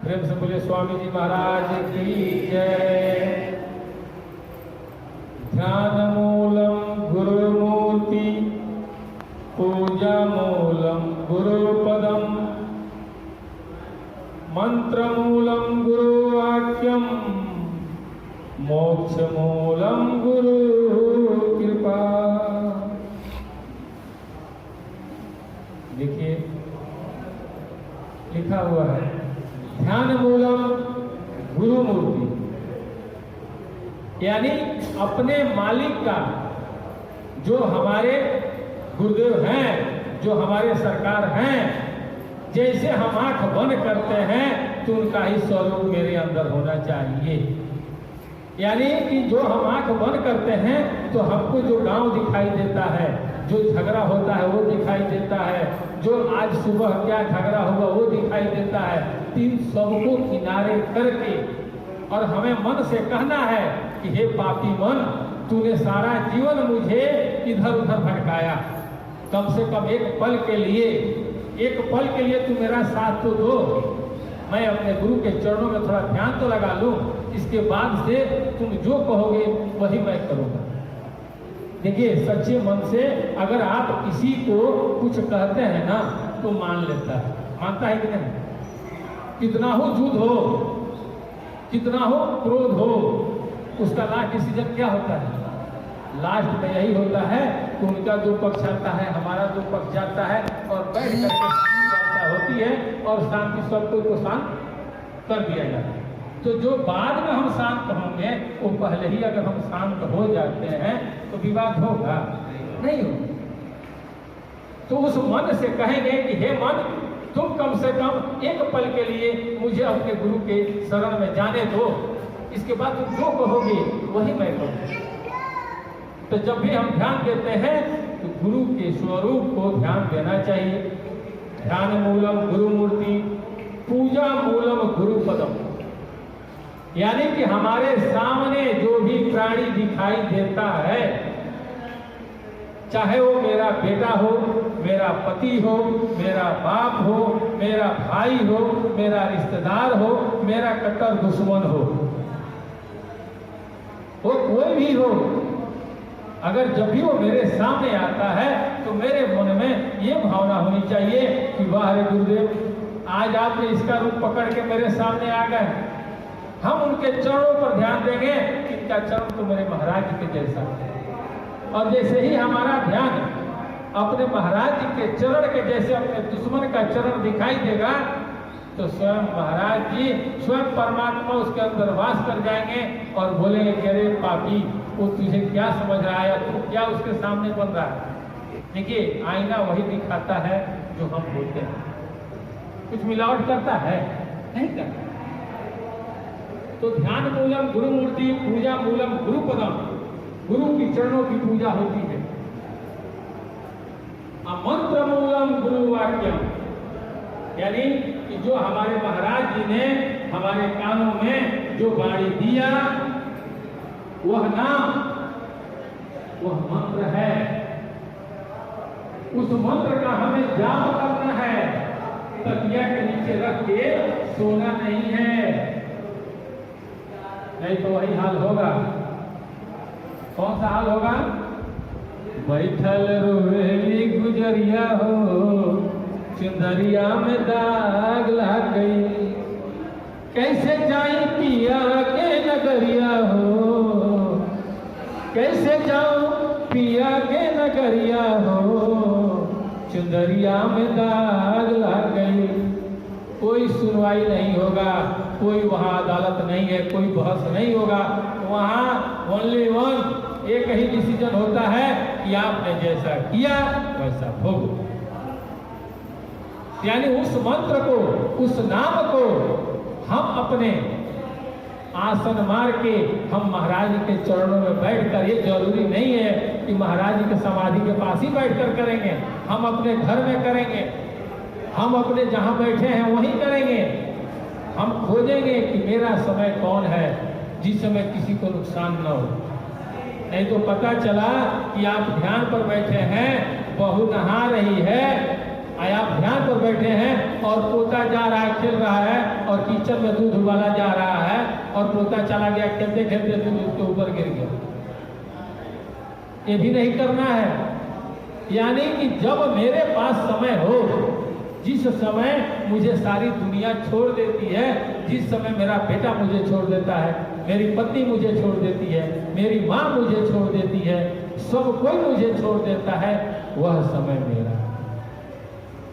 प्रेम से बोले स्वामी जी महाराज की जय। ध्यान मूलम गुरुमूर्ति पूजा मूलम गुरुपदम मंत्र मूलम गुरुवाक्यम मोक्ष मूलम गुरु कृपा। देखिए लिखा हुआ है ध्यान मूलम गुरु मूर्ति, यानी अपने मालिक का, जो हमारे गुरुदेव हैं, जो हमारे सरकार हैं, जैसे हम आंख बंद करते हैं तो उनका ही स्वरूप मेरे अंदर होना चाहिए। यानी कि जो हम आंख बंद करते हैं तो हमको जो गांव दिखाई देता है, जो झगड़ा होता है वो दिखाई देता है, जो आज सुबह क्या झगड़ा होगा वो दिखाई देता है। इन सबको किनारे करके और हमें मन से कहना है कि हे पापी मन, तूने सारा जीवन मुझे इधर उधर भटकाया, कम से कम एक पल के लिए तू मेरा साथ तो दो, मैं अपने गुरु के चरणों में थोड़ा ध्यान तो लगा लूं, इसके बाद से तुम जो कहोगे वही मैं करूंगा। देखिए सच्चे मन से अगर आप किसी को कुछ कहते हैं ना तो मान लेता है, मानता है कि नहीं? कितना हो युद्ध हो, कितना हो क्रोध हो, उसका लास्ट डिसीजन क्या होता है? लास्ट में यही होता है कि उनका जो पक्ष आता है, हमारा जो पक्ष जाता है, और बैठ करके चर्चा होती है और शांति सबको को शांत कर दिया जाता है। तो जो बाद में हम शांत होंगे वो पहले ही अगर हम शांत हो जाते हैं तो विवाद होगा नहीं होगा। तो उस मन से कहेंगे कि हे मन, तुम कम से कम एक पल के लिए मुझे अपने गुरु के शरण में जाने दो, इसके बाद तुम जो कहोगे वही मैं कहूँगा। तो जब भी हम ध्यान देते हैं तो गुरु के स्वरूप को ध्यान देना चाहिए। ध्यान मूलम गुरु मूर्ति पूजा मूलम गुरु पदम, यानी कि हमारे सामने जो भी प्राणी दिखाई देता है, चाहे वो मेरा बेटा हो, मेरा पति हो, मेरा बाप हो, मेरा भाई हो, मेरा रिश्तेदार हो, मेरा कट्टर दुश्मन हो, वो कोई भी हो, अगर जब भी वो मेरे सामने आता है तो मेरे मन में ये भावना होनी चाहिए कि वाह रे गुरुदेव, आज आपने इसका रूप पकड़ के मेरे सामने आ गए। हम उनके चरणों पर ध्यान देंगे कि इनका चरण तो मेरे महाराज जी के जैसा है, और जैसे ही हमारा ध्यान अपने महाराज जी के चरण के जैसे अपने दुश्मन का चरण दिखाई देगा तो स्वयं महाराज जी, स्वयं परमात्मा उसके अंदर वास कर जाएंगे और बोलेंगे कि अरे पापी, वो तुझे क्या समझ रहा है, तू क्या उसके सामने बन रहा है। देखिए आईना वही दिखाता है जो हम बोलते हैं, कुछ मिलावट करता है नहीं करता। तो ध्यान मूलम गुरु मूर्ति पूजा मूलम गुरु पदम, गुरु की चरणों की पूजा होती है। मंत्र मूलम गुरु वाक्यम, यानी कि जो हमारे महाराज जी ने हमारे कानों में जो वाणी दिया वह नाम, वह मंत्र है। उस मंत्र का हमें जाप करना है, तकिया के नीचे रख के सोना नहीं है, नहीं तो वही हाल होगा। कौन सा हाल होगा? बैठल रोवेली गुजरिया हो, चुंदरिया में दाग लग गई, कैसे जाई पिया के नगरिया हो, कैसे जाऊं पिया के नगरिया हो, चुंदरिया में दाग लग गई। कोई सुनवाई नहीं होगा, कोई वहाँ अदालत नहीं है, कोई बहस नहीं होगा, वहाँ ओनली वन एक ही डिसीजन होता है कि आपने जैसा किया वैसा भोगो। यानी उस मंत्र को, उस नाम को हम अपने आसन मार के हम महाराज जी के चरणों में बैठकर, ये जरूरी नहीं है कि महाराज जी के समाधि के पास ही बैठकर करेंगे, हम अपने घर में करेंगे, हम अपने जहां बैठे हैं वहीं करेंगे। हम खोजेंगे कि मेरा समय कौन है जिस समय किसी को नुकसान न हो। नहीं तो पता चला कि आप ध्यान पर बैठे हैं, बहू नहा रही है, आप ध्यान पर बैठे हैं और पोता जा रहा है, खेल रहा है, और किचन में दूध उबाला जा रहा है, और पोता चला गया, खेलते खेलते दूध उसके ऊपर गिर गया। ये भी नहीं करना है। यानी कि जब मेरे पास समय हो, जिस समय मुझे सारी दुनिया छोड़ देती है, जिस समय मेरा बेटा मुझे छोड़ देता है, मेरी पत्नी मुझे छोड़ देती है, मेरी माँ मुझे छोड़ देती है, सब कोई मुझे छोड़ देता है, वह समय मेरा।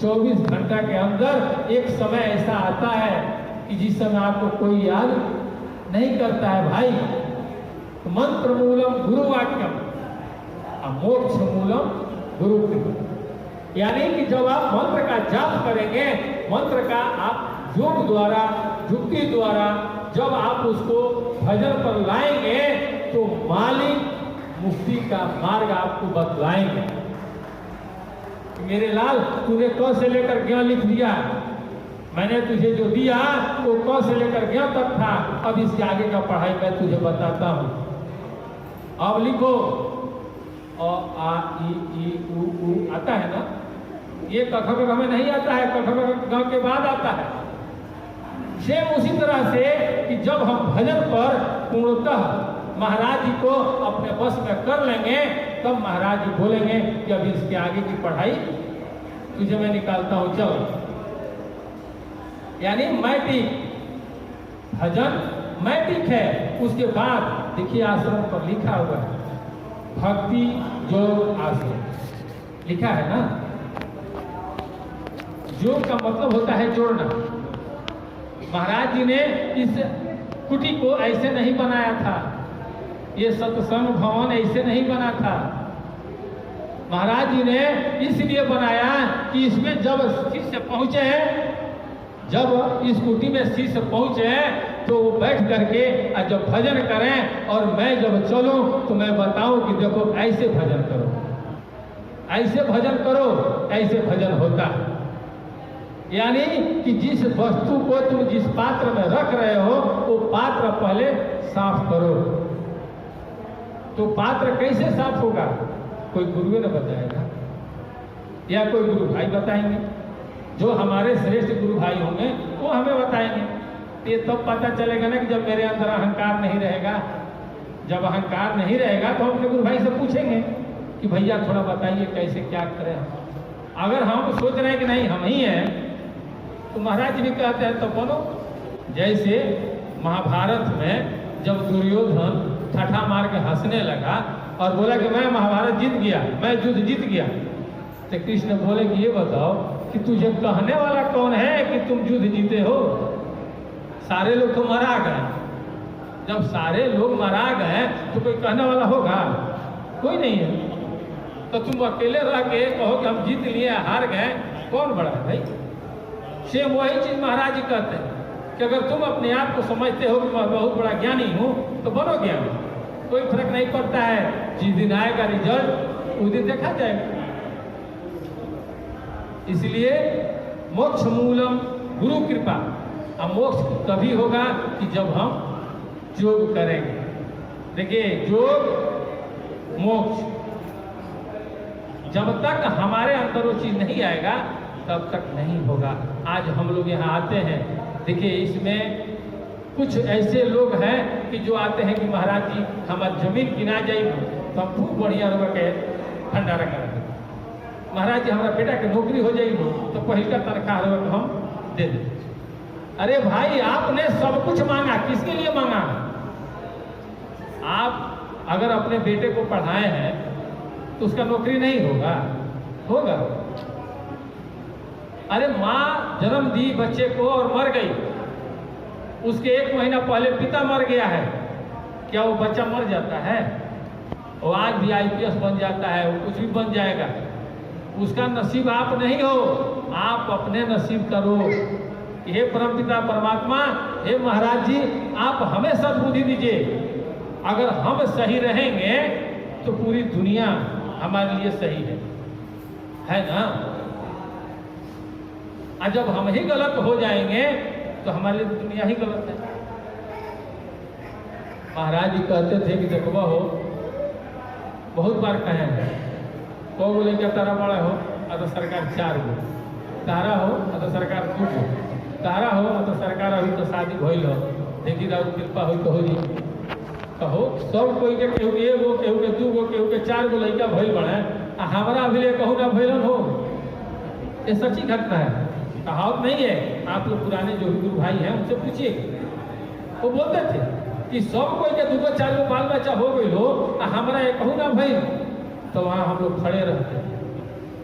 24 घंटा के अंदर एक समय ऐसा आता है कि जिस समय आपको कोई याद नहीं करता है। भाई, मंत्र मूलम गुरु वाक्यम, मोक्ष मूलम गुरु कृपा। यानी कि जब आप मंत्र का जाप करेंगे, मंत्र का आप योग द्वारा, युक्ति द्वारा जब आप उसको भजन पर लाएंगे, तो मालिक मुक्ति का मार्ग आपको बतलाएंगे। मेरे लाल, तूने क से लेकर ज्ञ लिख दिया, मैंने तुझे जो दिया वो क से लेकर ज्ञ तक था। अब इसके आगे का पढ़ाई मैं तुझे बताता हूँ। अब लिखो, अ आ ई उ आता है ना, ये क ख ग में नहीं आता है, क ख ग के बाद आता है। सेम उसी तरह से कि जब हम भजन पर पूर्णतः महाराज जी को अपने बस में कर लेंगे, तब महाराज जी बोलेंगे कि अब इसके आगे की पढ़ाई तुझे मैं निकालता हूं, चल। यानी मैटिक भजन मैटिक है। उसके बाद देखिए आश्रम पर लिखा हुआ है भक्ति योग आश्रम, लिखा है ना। योग का मतलब होता है जोड़ना। महाराज जी ने इस कुटी को ऐसे नहीं बनाया था, ये सत्संग भवन ऐसे नहीं बना था। महाराज जी ने इसलिए बनाया कि इसमें जब शिष्य पहुंचे, जब इस कुटी में शिष्य पहुंचे तो वो बैठ करके जब भजन करें, और मैं जब चलूं तो मैं बताऊं कि देखो ऐसे भजन करो, ऐसे भजन करो, ऐसे भजन होता है। यानी कि जिस वस्तु को तुम जिस पात्र में रख रहे हो, वो पात्र पहले साफ करो। तो पात्र कैसे साफ होगा? कोई गुरु ने बताएगा या कोई गुरु भाई बताएंगे। जो हमारे श्रेष्ठ गुरु भाई होंगे वो हमें बताएंगे। ये तब पता चलेगा ना कि जब मेरे अंदर अहंकार नहीं रहेगा। जब अहंकार नहीं रहेगा तो हम अपने गुरु भाई से पूछेंगे कि भैया थोड़ा बताइए कैसे क्या करें। अगर हम सोच रहे हैं कि नहीं हम ही हैं, तो महाराज जी भी कहते हैं तो बोलो। जैसे महाभारत में जब दुर्योधन ठठा मार के हंसने लगा और बोला कि मैं महाभारत जीत गया, मैं युद्ध जीत गया, तो कृष्ण बोले कि ये बताओ कि तुझे कहने वाला कौन है कि तुम युद्ध जीते हो? सारे लोग तो मरा गए। जब सारे लोग मरा गए तो कोई कहने वाला होगा? कोई नहीं है। तो तुम अकेले रह के कहो कि हम जीत लिए हार गए, कौन बड़ा है भाई? सेम वही चीज महाराज जी कहते हैं कि अगर तुम अपने आप को समझते हो कि मैं बहुत बड़ा ज्ञानी हूं तो बनो ज्ञानी, कोई फर्क नहीं पड़ता है। जिस दिन आएगा रिजल्ट उस दिन देखा जाएगा। इसलिए मोक्ष मूलम गुरु कृपा। अब मोक्ष तभी होगा कि जब हम योग करेंगे। देखिए योग मोक्ष, जब तक हमारे अंदर वो चीज नहीं आएगा तब तक नहीं होगा। आज हम लोग यहाँ आते हैं, देखिए इसमें कुछ ऐसे लोग हैं कि जो आते हैं कि महाराज जी हमारी जमीन किना जाइए तो हम खूब बढ़िया रुआ के भंडारा करेंगे। महाराज जी हमारा बेटा की नौकरी हो जाएगी तो पहले का तनख्वाह रुआ तो हम दे दें। अरे भाई आपने सब कुछ मांगा, किसके लिए मांगा? आप अगर अपने बेटे को पढ़ाए हैं तो उसका नौकरी नहीं होगा? होगा। अरे माँ जन्म दी बच्चे को और मर गई, उसके 1 महीना पहले पिता मर गया है, क्या वो बच्चा मर जाता है? वो आज भी IPS बन जाता है, वो कुछ भी बन जाएगा। उसका नसीब आप नहीं हो, आप अपने नसीब करो। हे परमपिता परमात्मा, हे महाराज जी, आप हमें सद्बुद्धि दीजिए। अगर हम सही रहेंगे तो पूरी दुनिया हमारे लिए सही है ना? और जब हम ही गलत हो जाएंगे तो हमारे लिए दुनिया ही गलत है। महाराज जी कहते थे कि देखो हो, बहुत बार कहे हैं, को बोले क्या तारा बड़ा हो, अब तो सरकार 4 गो तारा हो तो सरकार तू हो, तारा हो तो सरकार अभी तो शादी भइल हो, देखी राउर कृपा हो तो हो जी कहो सब कोई के केहू के एगो केहू के दू गो केहू के 4 गो लड़का भइल बड़े आ हमारा अभी ले कहूँ ना भइलन हो। ये सच्ची घटना है, कहावत नहीं है। आप लोग पुराने जो गुरु भाई हैं उनसे पूछिए, वो बोलते थे कि सब कोई के 2 गो 4 गो बाल बच्चा हो गई हो आ हमारा ये कहूँ ना भाई, तो वहाँ हम लोग खड़े रहते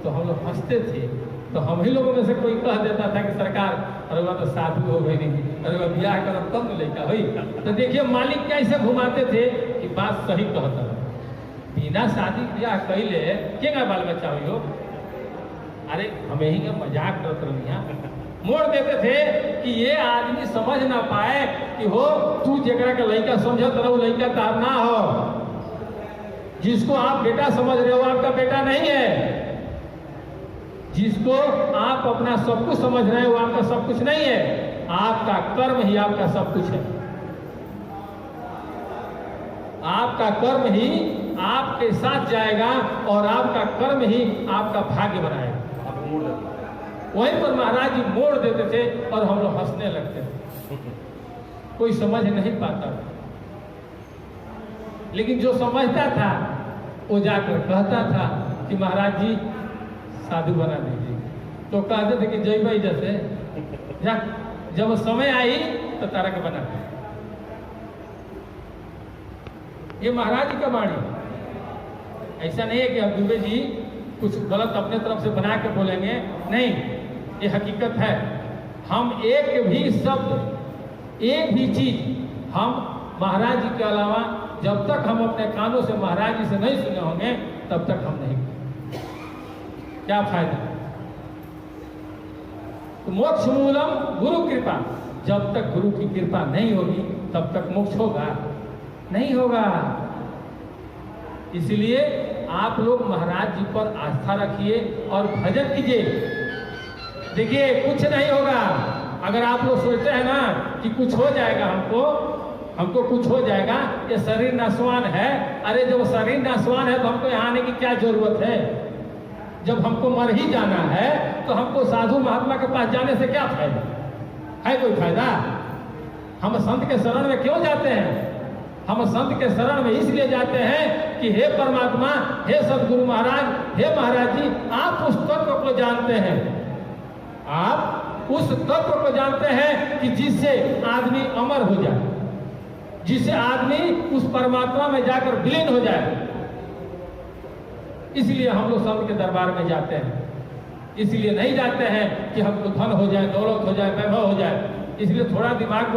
तो हम लोग हंसते थे। तो हम ही लोगों में से कोई कह देता था कि सरकार अरे वह तो शादी हो गई नहीं, अरे वह ब्याह करब तब न लड़का हुई। तो देखिए मालिक कैसे घुमाते थे कि बात सही कहता है, बिना शादी ब्याह कैले क्या बाल बच्चा हुई हो। अरे हमें ही का मजाक करते रहिया, मोड़ देते थे कि ये आदमी समझ ना पाए कि हो तू जगह का लड़का समझत रहो, लड़का तार ना हो। जिसको आप बेटा समझ रहे हो आपका बेटा नहीं है, जिसको आप अपना सब कुछ समझ रहे हो आपका सब कुछ नहीं है। आपका कर्म ही आपका सब कुछ है, आपका कर्म ही आपके साथ जाएगा और आपका कर्म ही आपका भाग्य बनाएगा। वहीं पर महाराज जी मोड़ देते थे और हम लोग हंसने लगते थे, कोई समझ नहीं पाता था। लेकिन जो समझता था वो जाकर कहता था कि महाराज जी साधु बना दीजिए, तो कहते थे कि जय भाई जैसे जा, जब समय आई तो तारा के बना। ये महाराज जी का वाणी, ऐसा नहीं है कि अब दुबे जी कुछ गलत अपने तरफ से बना के बोलेंगे, नहीं, ये हकीकत है। हम एक भी शब्द एक भी चीज हम महाराज जी के अलावा जब तक हम अपने कानों से महाराज जी से नहीं सुने होंगे तब तक हम नहीं, क्या फायदा। तो मोक्ष मूलम गुरु कृपा, जब तक गुरु की कृपा नहीं होगी तब तक मोक्ष होगा नहीं होगा। इसलिए आप लोग महाराज जी पर आस्था रखिए और भजन कीजिए। देखिए कुछ नहीं होगा। अगर आप लोग सोचते हैं ना कि कुछ हो जाएगा, हमको कुछ हो जाएगा, ये शरीर नासवान है। अरे जब शरीर नासवान है तो हमको यहाँ आने की क्या जरूरत है। जब हमको मर ही जाना है तो हमको साधु महात्मा के पास जाने से क्या फायदा है, कोई फायदा। हम संत के शरण में क्यों जाते हैं? हम संत के शरण में इसलिए जाते हैं कि हे परमात्मा, हे सदगुरु महाराज, हे महाराज जी, आप उस तत्व को जानते हैं, आप उस तत्व को जानते हैं कि जिससे आदमी अमर हो जाए, जिससे आदमी उस परमात्मा में जाकर विलीन हो जाए। इसलिए हम लोग संत के दरबार में जाते हैं। इसलिए नहीं जाते हैं कि हमको धन हो जाए, दौलत हो जाए, वैभव हो जाए। इसलिए थोड़ा दिमाग को